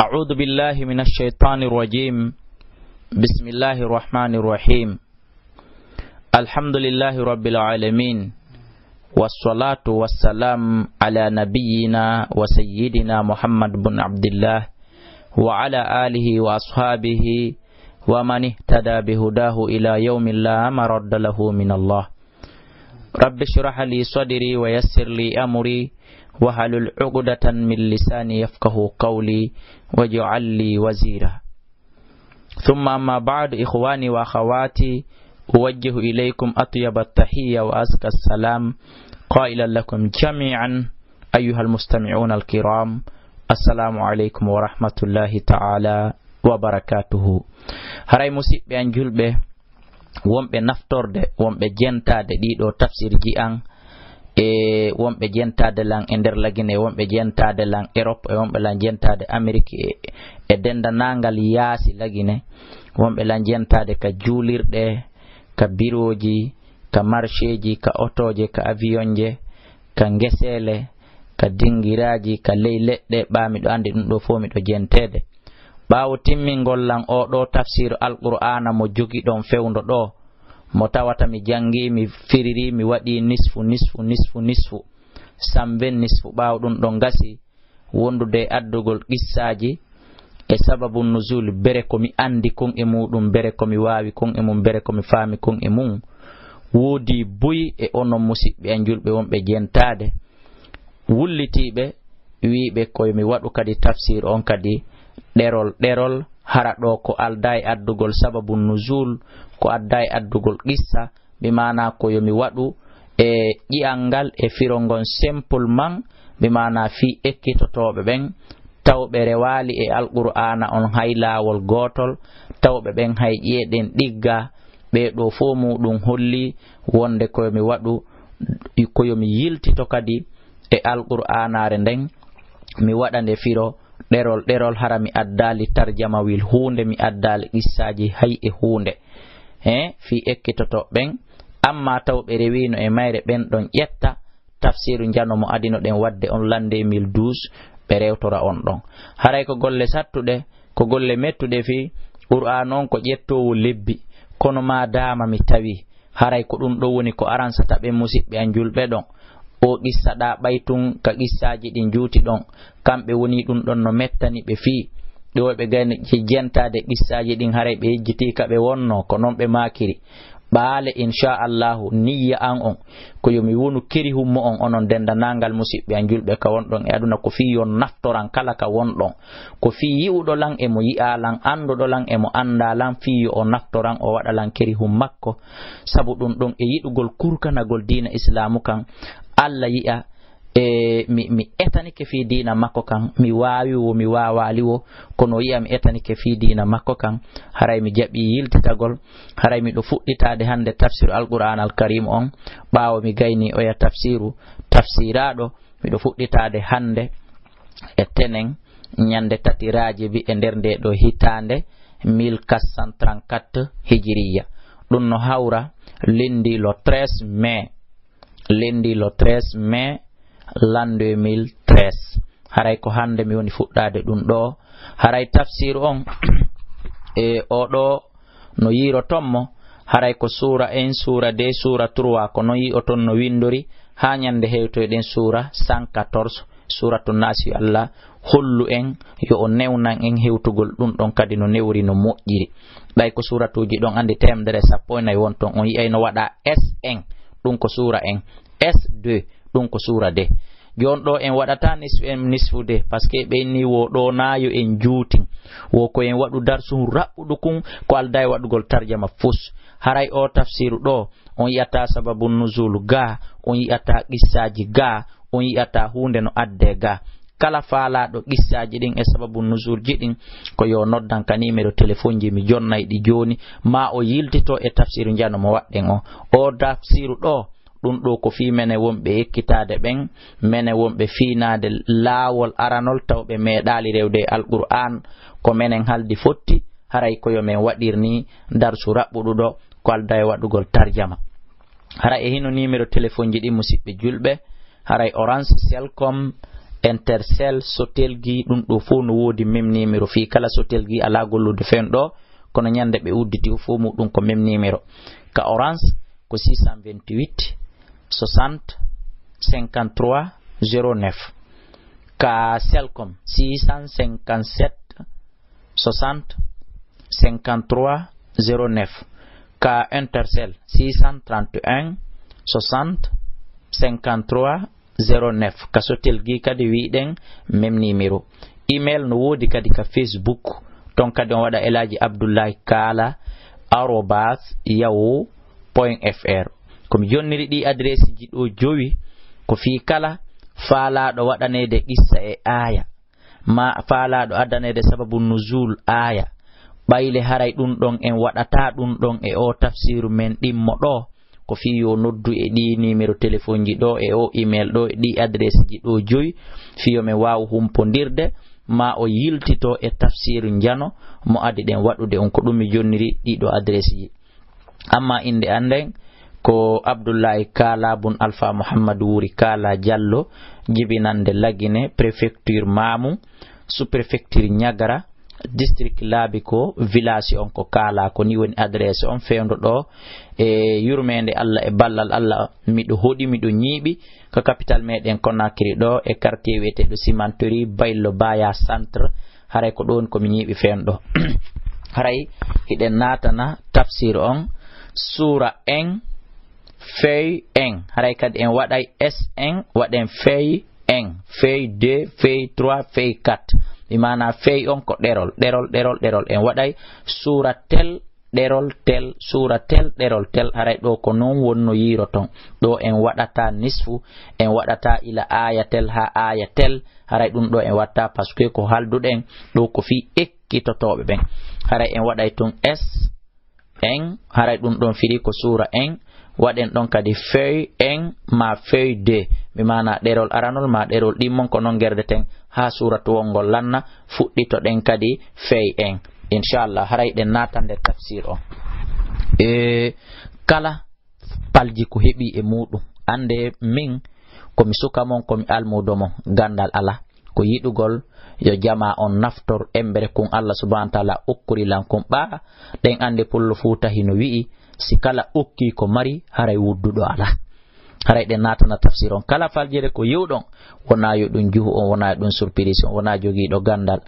أعوذ بالله من الشيطان الرجيم. بسم الله الرحمن الرحيم. الحمد لله رب العالمين، والصلاة والسلام على نبينا وسيدنا محمد بن عبد الله وعلى آله وأصحابه ومن اهتدى بهداه إلى يوم لا مرد له من الله. رب اشرح لي صدري ويسر لي أمري واحلل عقدة من لساني يفقه قولي واجعل لي وزيرا. ثم أما بعد، إخواني وأخواتي، أوجه إليكم أطيب التحية وأزكى السلام قائلا لكم جميعا أيها المستمعون الكرام، السلام عليكم ورحمة الله تعالى وبركاته. هراي مسيب بأن جلبه wonɓe naftorde wonɓe jentade ɗiɗo tafsirji an wonɓe jentade lan e nder lagine, wonɓe jentade lan Europe, e wonɓe lan jentade Amérique e dendanangal yaasi lagine, wonɓe lan jentade ka juulirɗe, ka biroji, ka marché ka otoje, ka avionje, ka ngesele, ka dingiraji, ka ley leɗɗe. ɓamiɗo andi ɗum ɗo fo miɗo jentede. ɓaawo timmingol lan o ɗo tafsir alqur'ana mo jogi ɗon fewndo ɗo, mo tawata mi jangi, mi firiri, mi waɗi nisfu samben nisfu. ɓaawo ɗum ɗon gasi wondude addugol qissaji e sababu nuzul, bere ko mi andi kon e muɗum, bere ko mi wawi kon e mum, bere ko mi faami kon e mum. woodi buy e onon musidɓe e julɓe wonɓe jentade wullitiɓe wiɓe koye mi waɗu kadi tafsir on kadi ɗerol hara ɗo ko alda e addugol sababu nuzul, ko adda e addugol qissa, bi mana ko yomi waɗu e ƴi'angal e firongon simple man, bi mana fi ekkitotoɓe ɓen tawɓe rewali e alqur'ana on hay lawol gotol, tawɓe ɓen hay ƴeeɗen ɗigga. ɓe ɗo fo muɗum holli wonde ko yomi waɗu, ko yomi yiltito kadi e alqur'anare nden, mi waɗa nde firo ɗerol hara mi addali tarjamawil hunde, mi addali qissaji hay e hunde fi ekkitoto ɓen. amma tawɓe rewino e mayre ɓen ɗon ƴetta tafsiru jano mo adino ɗen wadde on lande 2012 ɓe rewtora on ɗon. haray ko golle sattuɗe, ko golle mettuɗe fi qur'an on ko ƴettowo lebbi, kono ma dama mi tawi haray ko ɗum ɗo woni ko aransata ɓe musidɓe an julɓe ɗon. o qissa ɗa ɓaytun ka qissaji ɗin juuti ɗon, kamɓe woni ɗum ɗon no mettani ɓe fii ɗo ɓe gayni jentade qissaji ɗin haray ɓe yejjiti kaɓe wonno ko noon ɓe makiri. ɓaale inchallahu niyya an on ko yomi wonu keri hummo on onon dendanangal musidɓe an julɓe ka wonɗon e aduna, ko fi yon naftoran kala ka wonɗon, ko fi yi'uɗo lan emo yi'a lan, anduɗo lan emo anda lan, fiyo o naftoran o waɗa lan keri hum makko. sabu ɗum ɗon e yiɗugol kurkanagol dina islamu kan, Allah yi'a mi etanike fi dina makko kan, mi wawiwo mi wawaliwoo, kono yi'a mi etanike fi dina makko kan. haray mi jaɓi yiltitagol, haray miɗo fuɗɗitade hande tafsiru alqur'an alkarim on, ɓawo mi gayni oya tafsiraɗo miɗo fuɗɗitade hande e tenen ñande tatiraji bi e nder nde ɗo hitande 1434 hijiriya. ɗum no hawra lendi lo 13 mai l'an 2013. haray ko hande mi woni fuɗɗade ɗum ɗo. haray tafsir on e oɗo no yirotonmo, haray ko sura 1, sura 2, sura 3, ko non yi'oton no windori ha ñande hewtoyɗen sura 114 suratu nasi. Allah hollu en yo o newnan en hewtugol ɗum ɗon kadi no newri no moƴƴiri. ɓay ko suratuji ɗon andi 114 wonton, on yi'ay no waɗa S1 ɗum ko sura en, S2 ɗum ko sura de. jon ɗo en waɗata nisfu de par ce que ɓenni wo ɗo nayo en juutin, wo ko en waɗu darsu raɓɓuɗu kun ko alda e waɗugol tarjama fus. haray o tafsiru ɗo on yi'ata sababu nuzulu ga, on yi'ata qissaji ga, on yi'ata hunde no adde ga. kala faalaɗo qissaji ɗin e sababu nuzulji ɗin ko yo noddan ka numéro téléphone ji mi jonnay ɗi joni, ma o yiltito e tafsiru jano mo waɗɗen o tafsiru ɗo. ɗum ɗo ko fi mene wonɓe ekkitade ɓen, mene wonɓe fiinade laawol aranol tawɓe meeɗali rewde alqur'an ko menen haldi fotti. haray koyo men waɗirni darsu raɓɓuɗuɗo ko alda e waɗugol tarjama. hara e hino numéro téléphone ji ɗi musidɓe julɓe, haray Orange, Selcom Intercell Sotelgi ɗum ɗo fo no wodi même numéro fi kala Sotelgi ala gollude fen ɗo kono nyande ɓe udditi fo muɗum ko même numéro. Ka Orange ko 628 60 53 09. Ka Selcom 657 60 53 09. Ka Intercell 631 60 53 09. Ka Sotelgi kadi wiɗen même numéro. Email no wodi kadi ka Facebook ton kadi on waɗa Elaji Abdullahi Kala @yahoo.fr. komi jonniri ɗi adresse ji ɗo jowi ko fi kala faalaɗo waɗanede qissa e aya ma faalaɗo addanede sababu nuzul aya ɓayle haray ɗum ɗon en waɗata ɗum ɗon e o tafsiru men ɗimmo ɗo ko fi yo noddu e ɗi numéro téléphone ji ɗo e o email ɗo e ɗi adresse ji ɗo joyi fiyo men wawa humpondirde ma o yiltito e tafsiru jano mo adi ɗen waɗude on ko ɗum mi jonniri ɗiɗo adresse ji. Amma inde anden ko Abdullahi Kala bun Alpha Muhammadu Wuri Kala Diallo jibinande Lagine préfecture Mamou sous-préfecture Niagara district laabi ko village on ko Kala ko ni woni adresse on fewndo ɗo e yurmede Allah e ballal Allah miɗo hoɗi miɗo ñiiɓi ko capital meɗen Conakry ɗo e quartier wiyeteɗo cimenterie Baylo Baya centre haray ko ɗon komi ñiiɓi fewndo haray hiɗen natana tafsir on sura en fey en haray kadi en waɗay SN waɗen fey en fey 2 fey 3 fey 4 imana fey on ko ɗerol en waɗay sura tel ɗerol tel sura tel ɗerol tel haray ɗo ko non wonno yiro ton ɗo en waɗata nisfu en waɗata ila aya tel ha aya tel haray ɗum ɗo en watta par ce que ko halduɗen ɗo ko fi ekkitotoɓe ɓen haray en waɗay ton S en haray ɗum ɗon firi ko sura en waɗen ɗon kadi feuille en ma feuille 2 mi mana ɗerol aranol ma ɗerol ɗimmon ko non gerdeten ha suratu wongol lanna fuɗɗito ɗen kadi feuille en inchallah haray ɗen natande tafsir on kala palji ko heɓi e muɗum ande min komi suka mon komi almudo mon gandal ala ko yiɗugol yo jama on naftor embere kun Allah subhanahu wa ta'ala okkuri lankon ɓa ɗen ande pullo futa hino wi'i si kala okki ko mari haray wudduɗo ala haray ɗen natana tafsir on kala faljere ko yewɗon wona yo ɗum juhu on wona ɗum surprise on wona jogiiɗo gandal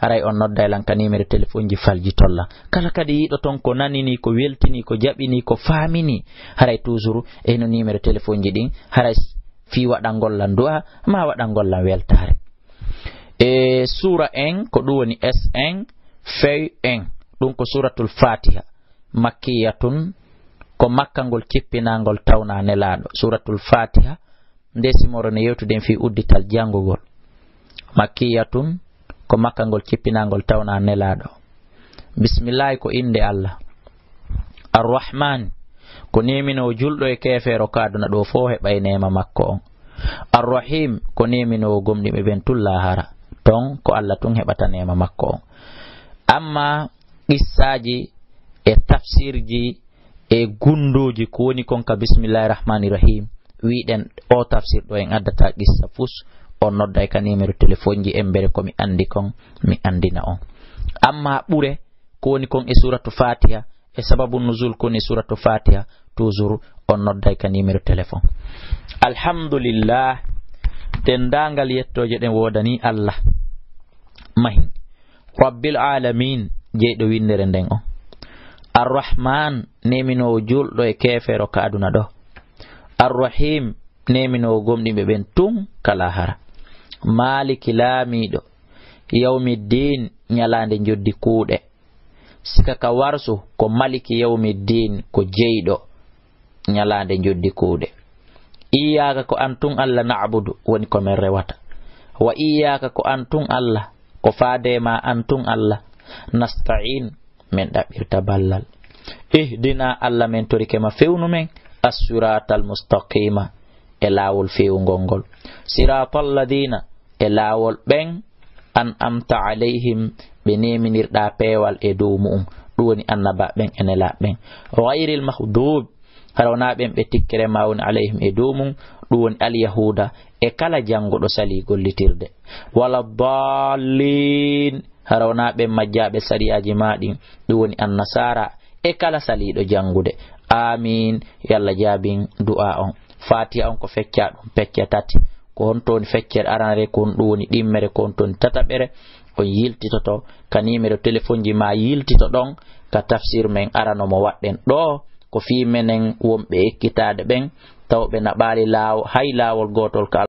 haray on nodda lanka numéro téléphone ji falji tolla kala kadi yiɗo ton ko nanini ko weltini ko jaɓini ko famini haray toujours eno numéro téléphone ji ɗin haray fi waɗan gollan du'a ma waɗan gollan weltare sura en ko ɗum woni SN fey en ɗum ko suratul Fatiha makkiyatun ko makkangol cippinangol tawna nelaɗo suratul Fatiha nde simoro ne yewtuden fi uddital jangugol makkiyatun ko makkangol cippinangol tawna nelaɗo bismillah ko inde Allah arrahman ko nemino julɗo e kefero kaduna ɗo fo heɓay nema makko on arrahim ko nemino gomɗiɓe ɓen tullahara ton ko Allah tun heɓata nema makko on amma qissaji e tafsirji e gundoji ko woni konka bismillahir rahmanir rahim wiɗen o tafsir ɗo en addata qissa fus on nodda ka numéro téléphone ji embere komi andi kon mi andina on amma ɓure ko woni kon e suratu Fatiha e sababu nuzul ko woni suratu Fatiha toujours on nodda ka numéro téléphone alhamdulillah dendangal yettoje ɗen wodani Allah mahin rabbil alamin jeyɗo windere nden on arrahman neminowo julɗo e kefero ka aduna ɗo arrahim neminowo gomɗiɓe ɓen tun kala hara maliki laamiɗo yawmiddin ñalande joddi kuuɗe sika ka warsu ko maliki yawmiddin ko jeyɗo ñalande joddi kuuɗe iyaka ko antun Allah na'budu woni ko men rewata wa iyaka ko antun Allah ko faadema antun Allah nasta'in men ɗaɓɓirta ballal ihdina Allah men torike ma fewnu men as-siratal mustaqima e laawol fewngol ngol siratal ladina e laawol ɓen an amta alayhim ɓe neminirɗa peewal e dow mu'um ɗum woni annaba ɓen ene laaɓen ghayril mahdub hara wona ɓen ɓe tikkere ma woni alayhim e dow mum ɗum woni alyahuda e kala janguɗo sali gollitirde. wala dallin harawnaɓe majjaɓe sariyaji maɗin ɗum woni annasara e kala saliɗo jangude. amin. yalla jaabin du'a on. fatiha on ko fecca ɗum pecce tati, ko hontoni feccere aranre ko ɗum woni ɗimmere, ko hontoni tataɓere on yiltitoto ka numéro téléphone ji ma yiltito ɗon ka tafsir men arano mo waɗɗen ɗo ko fi menen wonɓe ekkitade ɓen tawɓe naɓali hay lawol gotol ka